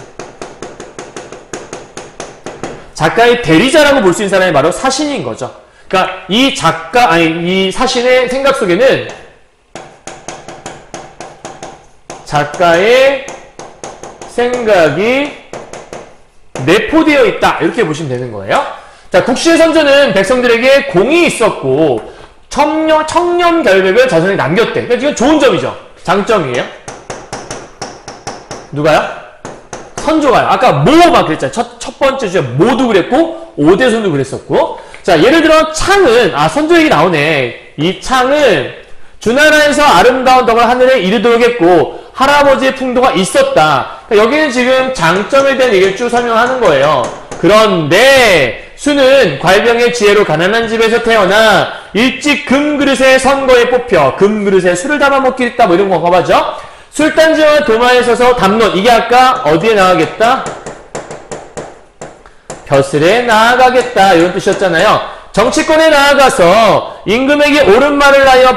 작가의 대리자라고 볼 수 있는 사람이 바로 사신인 거죠. 그러니까 이 사신의 생각 속에는 작가의 생각이 내포되어 있다. 이렇게 보시면 되는 거예요. 자, 국시의 선조는 백성들에게 공이 있었고 청렴 결백을 자손에게 남겼대. 그러니까 이건 좋은 점이죠. 장점이에요. 누가요? 선조가요. 아까 막 그랬잖아요. 첫 번째 주에 모두 그랬고 오대손도 그랬었고. 자, 예를 들어 창은 선조 얘기 나오네. 이 창은 주나라에서 아름다운 덕을 하늘에 이르도록 했고 할아버지의 풍도가 있었다. 그러니까 여기는 지금 장점에 대한 얘기를 쭉 설명하는 거예요. 그런데 수는 괄병의 지혜로 가난한 집에서 태어나 일찍 금그릇에 선거에 뽑혀 금그릇에 술을 담아 먹기 했다. 뭐 이런 거 봐봐죠. 술단지와 도마에 서서 담론, 이게 아까 어디에 나가겠다? 벼슬에 나아가겠다 이런 뜻이었잖아요. 정치권에 나아가서 임금에게 옳은 말을 하여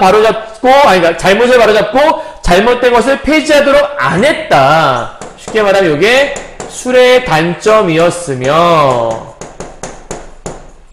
잘못을 바로잡고 잘못된 것을 폐지하도록 안 했다. 쉽게 말하면 이게 술의 단점이었으며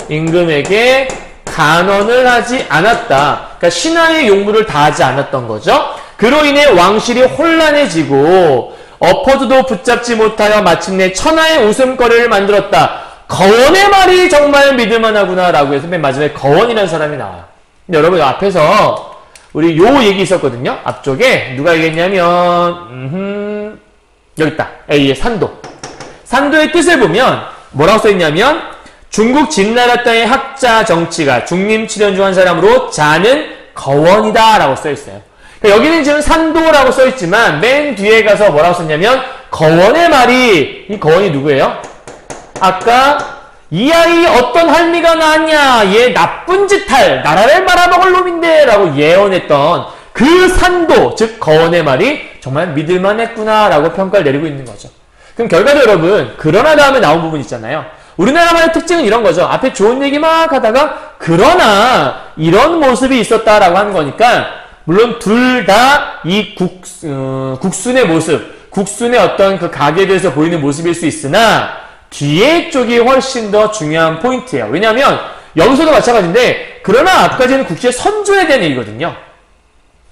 임금에게 간언을 하지 않았다. 그러니까 신하의 용무를 다하지 않았던 거죠. 그로 인해 왕실이 혼란해지고 엎어져도 붙잡지 못하여 마침내 천하의 웃음거리를 만들었다. 거원의 말이 정말 믿을만하구나 라고 해서 맨 마지막에 거원이라는 사람이 나와요. 근데 여러분 앞에서 우리 요 얘기 있었거든요. 앞쪽에 누가 얘기했냐면 여기 있다. A의 산도. 산도의 뜻을 보면 뭐라고 써있냐면 중국 진나라 땅의 학자 정치가 중림칠연중 한 사람으로 자는 거원이다 라고 써있어요. 그러니까 여기는 지금 산도라고 써있지만 맨 뒤에 가서 뭐라고 썼냐면 거원의 말이, 이 거원이 누구예요? 아까 이 아이 어떤 할미가 나왔냐, 얘 나쁜 짓 할, 나라를 말아먹을 놈인데 라고 예언했던 그 산도, 즉 거원의 말이 정말 믿을만 했구나 라고 평가를 내리고 있는 거죠. 그럼 결과도 여러분, 그러나 다음에 나온 부분 있잖아요. 우리나라만의 특징은 이런 거죠. 앞에 좋은 얘기 막 하다가 그러나 이런 모습이 있었다라고 하는 거니까 물론 둘 다 이 국순의 모습, 국순의 어떤 그 각에 대해서 보이는 모습일 수 있으나 뒤에 쪽이 훨씬 더 중요한 포인트예요. 왜냐하면 여기서도 마찬가지인데 그러나 앞까지는 국시의 선조에 대한 얘기거든요.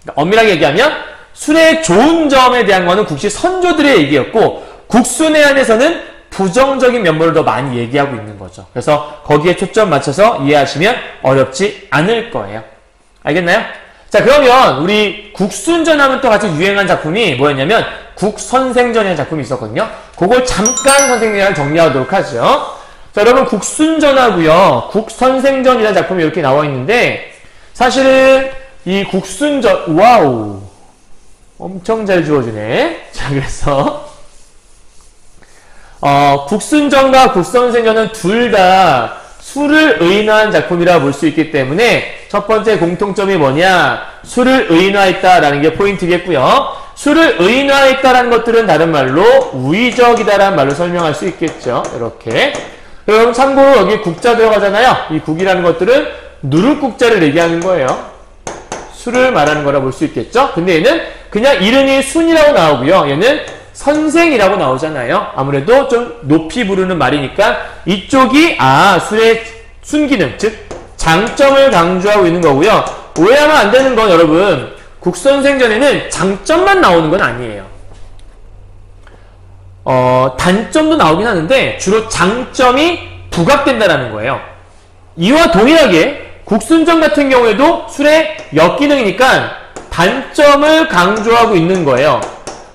그러니까 엄밀하게 얘기하면 술의 좋은 점에 대한 거는 국시 선조들의 얘기였고 국순에 한해서는 부정적인 면모를 더 많이 얘기하고 있는 거죠. 그래서 거기에 초점 맞춰서 이해하시면 어렵지 않을 거예요. 알겠나요? 자, 그러면 우리 국순전 하면 또 같이 유행한 작품이 뭐였냐면 국선생전이라는 작품이 있었거든요. 그걸 잠깐 선생님이랑 정리하도록 하죠. 자, 여러분 국순전하고요 국선생전이라는 작품이 이렇게 나와 있는데 사실은 이 국순전, 와우, 엄청 잘 주어주네. 자, 그래서 국순전과 국선생전은 둘 다 술을 의인화한 작품이라 볼 수 있기 때문에 첫 번째 공통점이 뭐냐, 술을 의인화했다라는 게 포인트겠고요. 술을 의인화했다라는 것들은 다른 말로 우의적이다라는 말로 설명할 수 있겠죠. 이렇게. 여러분 참고로 여기 국자 들어가잖아요. 이 국이라는 것들은 누룩국자를 얘기하는 거예요. 술을 말하는 거라 볼 수 있겠죠. 근데 얘는 그냥 이름이 순이라고 나오고요. 얘는 선생이라고 나오잖아요. 아무래도 좀 높이 부르는 말이니까 이쪽이 술의 순기능, 즉 장점을 강조하고 있는 거고요. 오해하면 안 되는 건 여러분 국선생전에는 장점만 나오는 건 아니에요. 단점도 나오긴 하는데 주로 장점이 부각된다는 거예요. 이와 동일하게 국순전 같은 경우에도 술의 역기능이니까 단점을 강조하고 있는 거예요.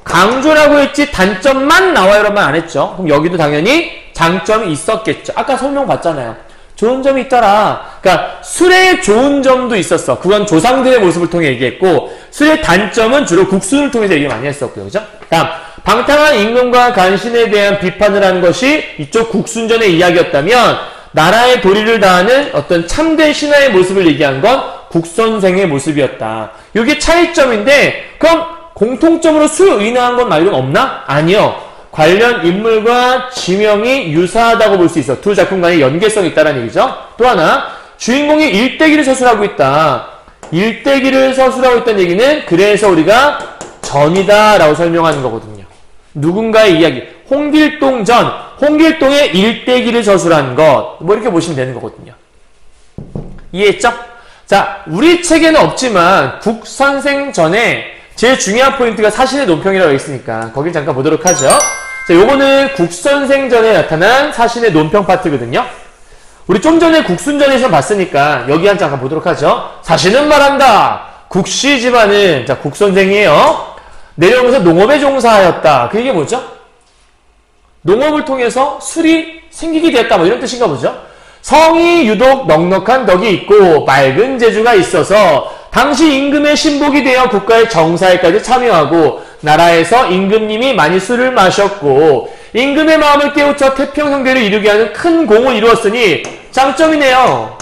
강조라고 했지 단점만 나와요 라는 말 안 했죠. 그럼 여기도 당연히 장점이 있었겠죠. 아까 설명 봤잖아요. 좋은 점이 있더라. 그러니까 술의 좋은 점도 있었어. 그건 조상들의 모습을 통해 얘기했고 술의 단점은 주로 국순을 통해서 얘기 많이 했었고요. 그죠? 다음, 방탕한 임금과 간신에 대한 비판을 하는 것이 이쪽 국순전의 이야기였다면 나라의 도리를 다하는 어떤 참된 신하의 모습을 얘기한 건 국선생의 모습이었다. 이게 차이점인데 그럼 공통점으로 술의인화한 건 말고는 없나? 아니요. 관련 인물과 지명이 유사하다고 볼 수 있어. 두 작품 간에 연계성이 있다는 얘기죠. 또 하나, 주인공이 일대기를 서술하고 있다. 일대기를 서술하고 있다는 얘기는 그래서 우리가 전이다 라고 설명하는 거거든요. 누군가의 이야기, 홍길동 전, 홍길동의 일대기를 서술한 것, 뭐 이렇게 보시면 되는 거거든요. 이해했죠? 자, 우리 책에는 없지만 국선생전에 제일 중요한 포인트가 사신의 논평이라고 있으니까 거길 잠깐 보도록 하죠. 자, 요거는 국선생전에 나타난 사신의 논평 파트거든요. 우리 좀 전에 국순전에서 봤으니까 여기 한 잠깐 보도록 하죠. 사신은 말한다. 국시 집안은, 자, 국선생이에요. 내려오면서 농업에 종사하였다. 그 얘기 뭐죠? 농업을 통해서 술이 생기게 되었다. 뭐 이런 뜻인가 보죠. 성이 유독 넉넉한 덕이 있고 맑은 재주가 있어서 당시 임금의 신복이 되어 국가의 정사에까지 참여하고 나라에서 임금님이 많이 술을 마셨고 임금의 마음을 깨우쳐 태평성대를 이루게 하는 큰 공을 이루었으니 장점이네요.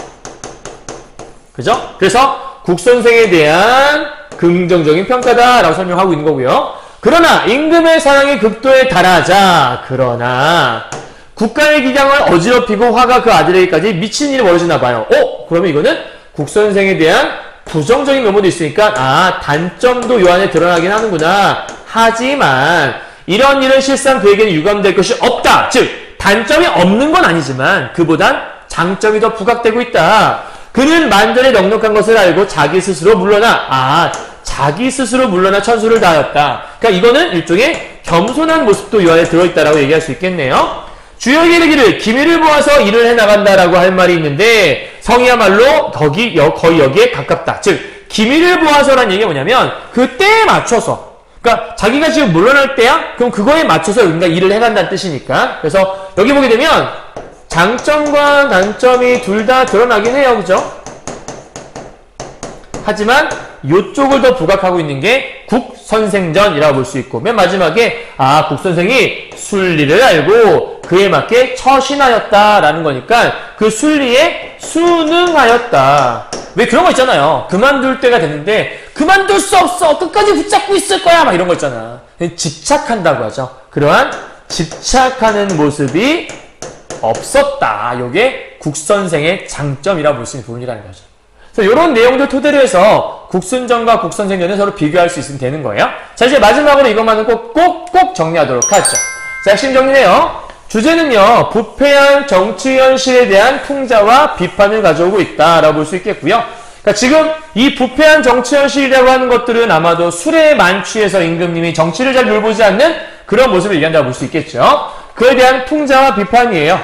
그죠? 그래서 국선생에 대한 긍정적인 평가다라고 설명하고 있는 거고요. 그러나 임금의 사랑이 극도에 달하자, 그러나 국가의 기강을 어지럽히고 화가 그 아들에게까지 미친 일이 벌어지나 봐요. 그러면 이거는 국선생에 대한 부정적인 면모도 있으니까 단점도 요 안에 드러나긴 하는구나. 하지만 이런 일은 실상 그에게는 유감될 것이 없다. 즉 단점이 없는 건 아니지만 그보단 장점이 더 부각되고 있다. 그는 만전에 넉넉한 것을 알고 자기 스스로 물러나 자기 스스로 물러나 천수를 다하였다. 그러니까 이거는 일종의 겸손한 모습도 이 안에 들어있다라고 얘기할 수 있겠네요. 주역이 이르기를 기미를 보아서 일을 해나간다라고 할 말이 있는데 성이야말로 거의 여기에 가깝다. 즉 기미를 보아서라는 얘기가 뭐냐면 그 때에 맞춰서, 그러니까 자기가 지금 물러날 때야? 그럼 그거에 맞춰서 뭔가 일을 해간다는 뜻이니까. 그래서 여기 보게 되면 장점과 단점이 둘 다 드러나긴 해요. 그죠? 하지만 이쪽을 더 부각하고 있는 게 국선생전이라고 볼 수 있고, 맨 마지막에 국선생이 순리를 알고 그에 맞게 처신하였다라는 거니까 그 순리에 순응하였다. 왜 그런 거 있잖아요. 그만둘 때가 됐는데 그만둘 수 없어. 끝까지 붙잡고 있을 거야. 막 이런 거 있잖아. 집착한다고 하죠. 그러한 집착하는 모습이 없었다. 이게 국선생의 장점이라고 볼 수 있는 부분이라는 거죠. 그래서 이런 내용들 토대로 해서 국순전과 국선생전을 서로 비교할 수 있으면 되는 거예요. 자, 이제 마지막으로 이것만은 꼭 정리하도록 하죠. 자, 핵심 정리해요. 주제는요, 부패한 정치 현실에 대한 풍자와 비판을 가져오고 있다라고 볼 수 있겠고요. 그러니까 지금 이 부패한 정치 현실이라고 하는 것들은 아마도 술에 만취해서 임금님이 정치를 잘 돌보지 않는 그런 모습을 얘기한다고 볼 수 있겠죠. 그에 대한 풍자와 비판이에요.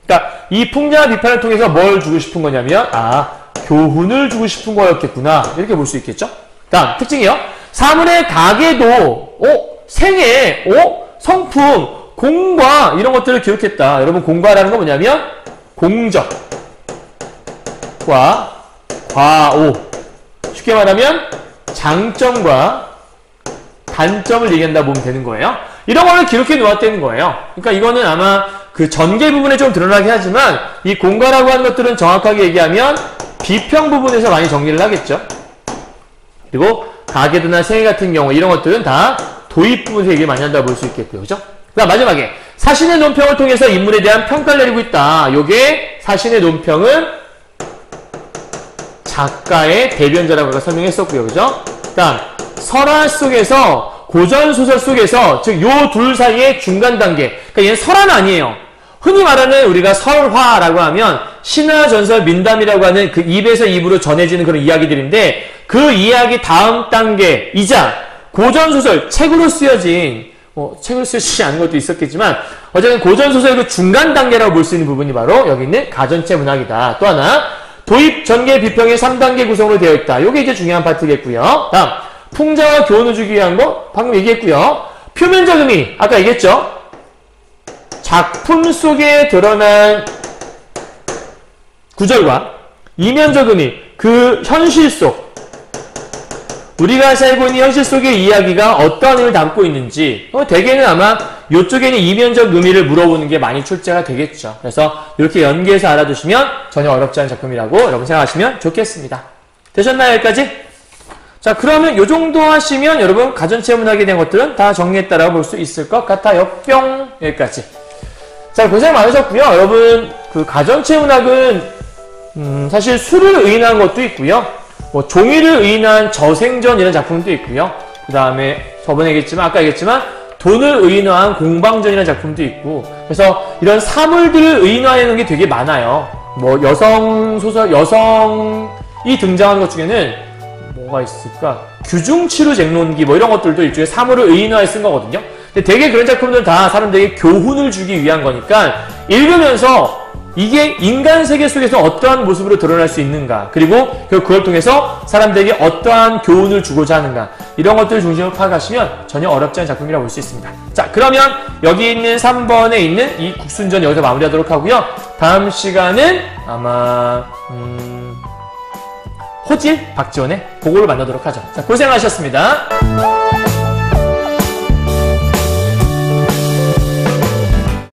그러니까 이 풍자와 비판을 통해서 뭘 주고 싶은 거냐면 교훈을 주고 싶은 거였겠구나, 이렇게 볼 수 있겠죠. 다음 특징이요. 사물의 가계도 생애, 성품, 공과 이런 것들을 기록했다. 여러분 공과라는 건 뭐냐면 공적과 과오, 쉽게 말하면 장점과 단점을 얘기한다 보면 되는 거예요. 이런 거를 기록해 놓았다는 거예요. 그러니까 이거는 아마 그 전개 부분에 좀 드러나긴 하지만 이 공과라고 하는 것들은 정확하게 얘기하면 비평 부분에서 많이 정리를 하겠죠. 그리고 가계도나 생애 같은 경우 이런 것들은 다 도입 부분에서 얘기를 많이 한다고 볼 수 있겠고요. 그죠? 그다음 마지막에 사신의 논평을 통해서 인물에 대한 평가를 내리고 있다. 요게 사신의 논평은 작가의 대변자라고 아까 설명했었고요. 그죠? 그다음 설화 속에서 고전소설 속에서 즉 요 둘 사이의 중간 단계, 그러니까 얘는 설화는 아니에요. 흔히 말하는 우리가 설화라고 하면 신화, 전설, 민담이라고 하는 그 입에서 입으로 전해지는 그런 이야기들인데 그 이야기 다음 단계이자 고전소설, 책으로 쓰여진 책으로 쓰여지지 않은 것도 있었겠지만 어쨌든 고전소설의 그 중간 단계라고 볼 수 있는 부분이 바로 여기 있는 가전체 문학이다. 또 하나 도입, 전개, 비평의 3단계 구성으로 되어 있다. 요게 이제 중요한 파트겠고요. 다음 풍자와 교훈을 주기 위한 거 방금 얘기했고요. 표면적 의미 아까 얘기했죠. 작품 속에 드러난 구절과 이면적 의미, 그 현실 속, 우리가 살고 있는 현실 속의 이야기가 어떠한 의미를 담고 있는지, 대개는 아마 이쪽에는 이면적 의미를 물어보는 게 많이 출제가 되겠죠. 그래서 이렇게 연계해서 알아두시면 전혀 어렵지 않은 작품이라고 여러분 생각하시면 좋겠습니다. 되셨나요? 여기까지? 자, 그러면 요 정도 하시면 여러분 가전체 문학에 대한 것들은 다 정리했다라고 볼 수 있을 것 같아요. 뿅! 여기까지. 자, 고생 많으셨고요. 여러분 그 가전체 문학은 사실 수를 의인한 것도 있고요. 종이를 의인한 저생전이라는 작품도 있고요. 그 다음에 저번에 얘기했지만 아까 얘기했지만 돈을 의인화한 공방전이라는 작품도 있고, 그래서 이런 사물들을 의인화하는 게 되게 많아요. 여성 소설, 여성이 등장하는 것 중에는 뭐가 있을까? 규중치루쟁론기 이런 것들도 일종의 사물을 의인화해 쓴 거거든요. 근데 되게 그런 작품들은 다 사람들에게 교훈을 주기 위한 거니까 읽으면서 이게 인간 세계 속에서 어떠한 모습으로 드러날 수 있는가, 그리고 그걸 통해서 사람들에게 어떠한 교훈을 주고자 하는가, 이런 것들을 중심으로 파악하시면 전혀 어렵지 않은 작품이라고 볼 수 있습니다. 자, 그러면 여기 있는 3번에 있는 이 국순전 여기서 마무리하도록 하고요. 다음 시간은 아마 호질, 박지원의 그거를 만나도록 하죠. 자, 고생하셨습니다.